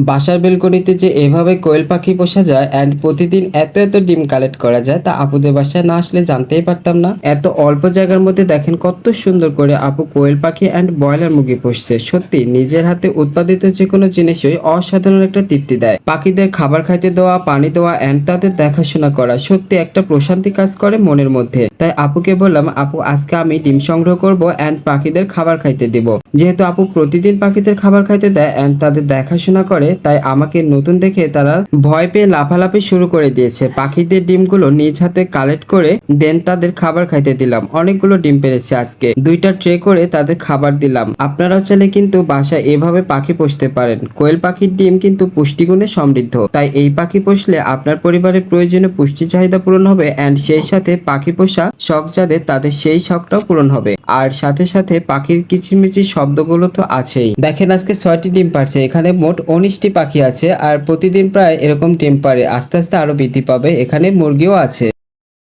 বাসার বেলকনিতে যে এভাবে কোয়েল পাখি পোষা যায় অ্যান্ড প্রতিদিন এত এত ডিম কালেক্ট করা যায় তা আপুদের বাসায় না আসলে জানতেই পারতাম না। এত অল্প জায়গার মধ্যে দেখেন কত সুন্দর করে আপু কোয়েল পাখি অ্যান্ড ব্রয়লার মুরগি পুষছে। সত্যি নিজের হাতে উৎপাদিত যে কোনো জিনিসই অসাধারণ একটা তৃপ্তি দেয়। পাখিদের খাবার খাইতে দেওয়া, পানি দেওয়া অ্যান্ড তাদের দেখাশোনা করা সত্যি একটা প্রশান্তি কাজ করে মনের মধ্যে। তাই আপুকে বললাম, আপু আজকে আমি ডিম সংগ্রহ করব অ্যান্ড পাখিদের খাবার খাইতে দিব। যেহেতু আপু প্রতিদিন পাখিদের খাবার খাইতে দেয় অ্যান্ড তাদের দেখাশোনা করে, তাই আমাকে নতুন দেখে তারা ভয় পেয়ে লাফালাফি শুরু করে দিয়েছে। পাখিদের ডিমগুলো নিজ হাতে কালেক্ট করে দেন তাদের খাবার খাইতে দিলাম। অনেকগুলো ডিম পেরেছে আজকে, 2টা ট্রে করে তাদের খাবার দিলাম। আপনারাও চাইলে কিন্তু বাসায় এভাবে পাখি পুষতে পারেন। কোয়েল পাখির ডিম কিন্তু পুষ্টিগুণে সমৃদ্ধ, তাই এই পাখি পুষলে আপনার পরিবারের প্রয়োজনীয় পুষ্টি চাহিদা পূরণ হবে অ্যান্ড সেই সাথে পাখি পোষা শখ যাদের তাদের সেই শখটাও পূরণ হবে। আর সাথে সাথে পাখির কিচিরমিচির শব্দগুলো তো আছেই। দেখেন আজকে 6টি ডিম পারছে। এখানে মোট 19টি পাখি আছে আর প্রতিদিন প্রায় এরকম ডিম পারে, আস্তে আস্তে আরো বৃদ্ধি পাবে। এখানে মুরগিও আছে।